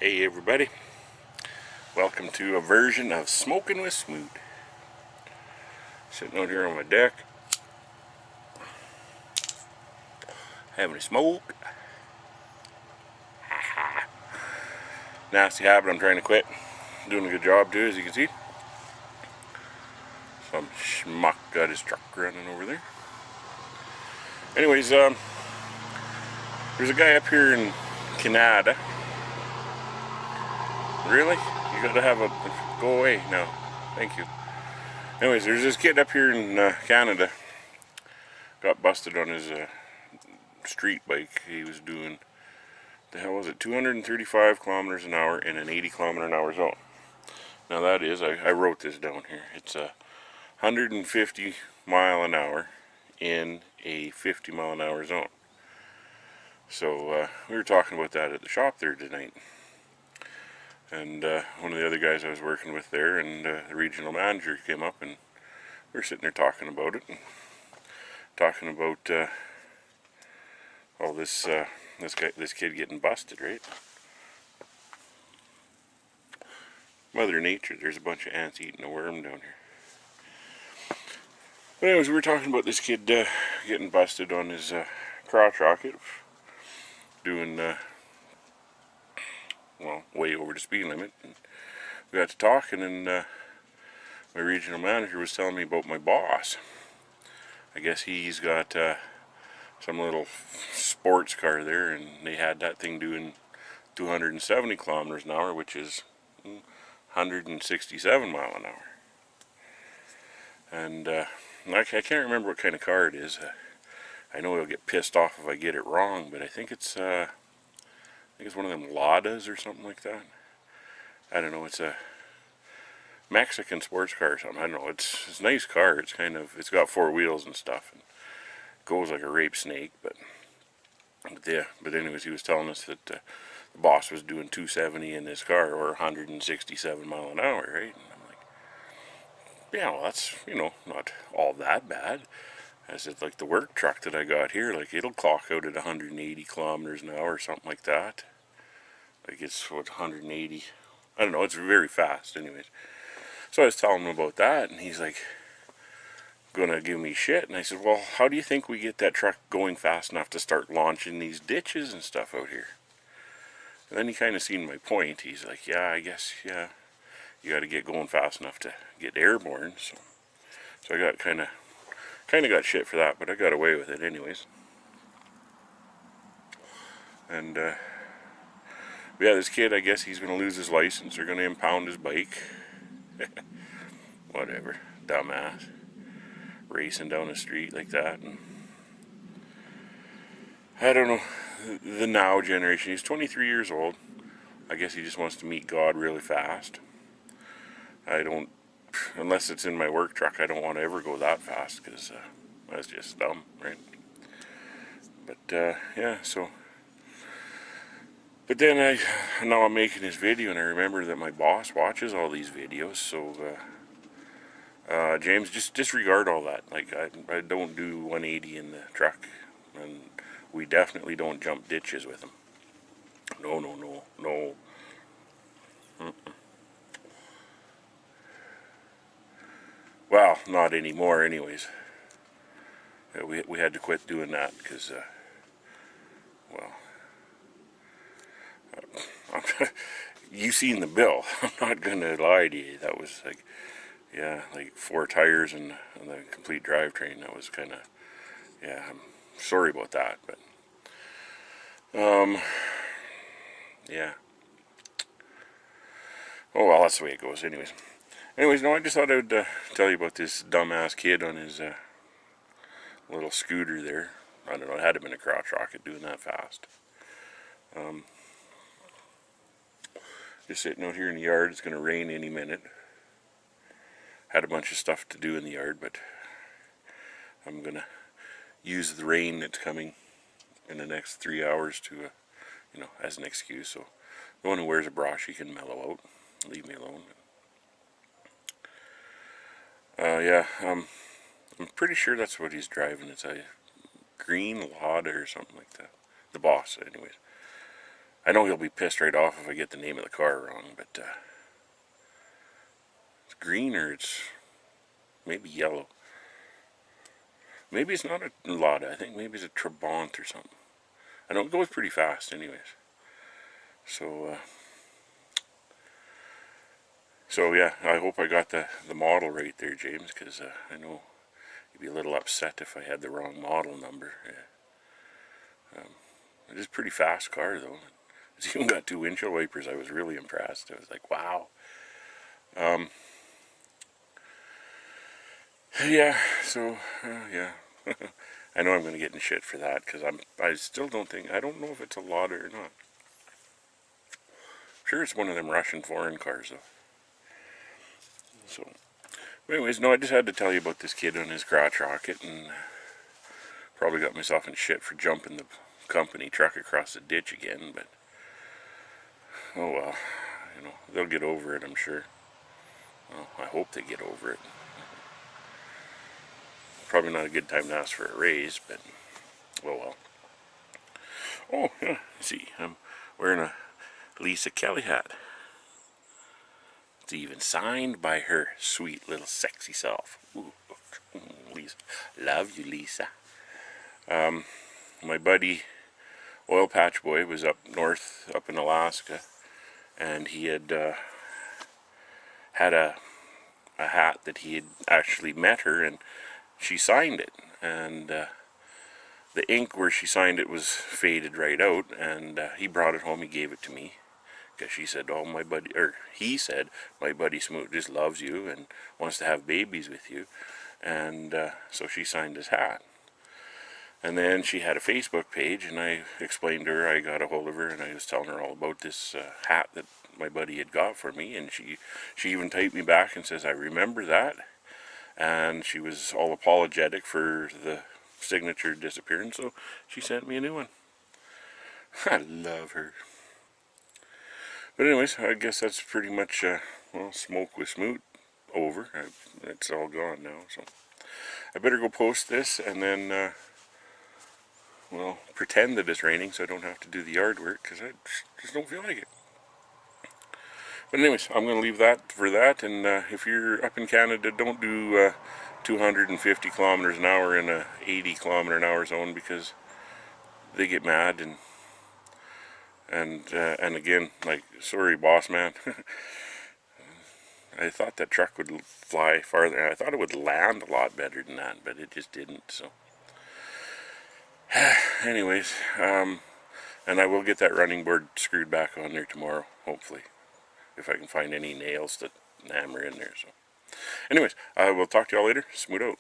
Hey everybody, welcome to a version of Smoking with Smoott. Sitting out here on my deck, having a smoke. Nasty habit I'm trying to quit. Doing a good job too, as you can see. Some schmuck got his truck running over there. Anyways, there's a guy up here in Canada. Really? You gotta have a... Go away now. Thank you. Anyways, there's this kid up here in Canada. Got busted on his street bike. He was doing, the hell was it, 235 kilometers an hour in an 80 kilometer an hour zone. Now that is, I wrote this down here, it's a 150 mile an hour in a 50 mile an hour zone. So we were talking about that at the shop there tonight. And one of the other guys I was working with there, and the regional manager came up, and we were sitting there talking about it, and talking about this kid getting busted, right? Mother Nature, there's a bunch of ants eating a worm down here. But anyways, we were talking about this kid getting busted on his crotch rocket, doing well, way over the speed limit. And we got to talking, and my regional manager was telling me about my boss. I guess he's got some little sports car there, and they had that thing doing 270 kilometers an hour, which is 167 mile an hour. And I can't remember what kind of car it is. I know he'll get pissed off if I get it wrong, but I think it's one of them Ladas or something like that. I don't know. It's a Mexican sports car or something. I don't know. It's a nice car. It's got four wheels and stuff, and goes like a rape snake. But anyways, he was telling us that the boss was doing 270 in this car, or 167 mile an hour, right? And I'm like, yeah, well, that's, not all that bad. I said, like the work truck that I got here, like it'll clock out at 180 kilometers an hour or something like that. Like it's 180. I don't know, it's very fast anyways. So I was telling him about that, and he's like gonna give me shit. And I said, well, how do you think we get that truck going fast enough to start launching these ditches and stuff out here? And then he kind of seen my point. He's like, yeah, I guess, yeah, you got to get going fast enough to get airborne. So I got kind of got shit for that, but I got away with it anyways. And yeah, this kid, I guess he's going to lose his license. They're going to impound his bike. Whatever, dumbass, racing down the street like that. And I don't know, the now generation. He's 23 years old. I guess he just wants to meet God really fast. I don't, unless it's in my work truck, I don't want to ever go that fast, because that's just dumb, right? But yeah, so. But then now I'm making this video, and I remember that my boss watches all these videos, so James, just disregard all that. Like, I don't do 180 in the truck, and we definitely don't jump ditches with him. No. Mm-mm. Well, not anymore anyways. We had to quit doing that, because, well, you seen the bill. I'm not gonna lie to you. That was like, yeah, like 4 tires and the complete drivetrain. That was kind of, yeah, I'm sorry about that, but yeah. Oh well, that's the way it goes anyways. No, I just thought I would tell you about this dumbass kid on his little scooter there. I don't know, it had to have been a crotch rocket doing that fast. Just sitting out here in the yard. It's going to rain any minute. Had a bunch of stuff to do in the yard, but I'm going to use the rain that's coming in the next 3 hours to, as an excuse. So the one who wears a bra, she can mellow out. Leave me alone. Yeah, I'm pretty sure that's what he's driving. It's a green Lada or something like that. The boss, anyways. I know he'll be pissed right off if I get the name of the car wrong, but it's green or it's maybe yellow. Maybe it's not a Lada. I think maybe it's a Trabant or something. I know it goes pretty fast anyways. So yeah, I hope I got the model right there, James, because I know you'd be a little upset if I had the wrong model number. It is a pretty fast car though. It's even got 2 windshield wipers. I was really impressed. I was like, wow. Yeah, so yeah. I know I'm going to get in shit for that because I still don't know if it's a Lada or not. Sure, it's one of them Russian foreign cars though. So, anyways, no, I just had to tell you about this kid on his crotch rocket, and probably got myself in shit for jumping the company truck across the ditch again, but oh well, you know, they'll get over it, I'm sure. Well, I hope they get over it. Probably not a good time to ask for a raise, but oh well. Oh, yeah, see, I'm wearing a Lisa Kelly hat. It's even signed by her sweet little sexy self. Ooh, Lisa. Love you, Lisa. My buddy, Oil Patch Boy, was up north, up in Alaska, and he had had a hat that he had actually met her, and she signed it, and the ink where she signed it was faded right out, and he brought it home. He gave it to me because she said, "Oh, my buddy," or he said, "My buddy Smoott just loves you and wants to have babies with you," and so she signed his hat. And then she had a Facebook page, and I explained to her, I got a hold of her, and I was telling her all about this hat that my buddy had got for me, and she even typed me back and says, "I remember that," and she was all apologetic for the signature disappearing, so she sent me a new one. I love her. But anyways, I guess that's pretty much, well, Smoke with Smoot over. It's all gone now, so I better go post this, and then well, pretend that it's raining so I don't have to do the yard work, because I just don't feel like it. But anyways, I'm going to leave that for that, and if you're up in Canada, don't do 250 kilometers an hour in a 80 kilometer an hour zone, because they get mad, and again, like, sorry boss man, I thought that truck would fly farther. I thought it would land a lot better than that, but it just didn't, so anyways, and I will get that running board screwed back on there tomorrow, hopefully, if I can find any nails to hammer in there. So anyways, I will talk to y'all later. Smoot out.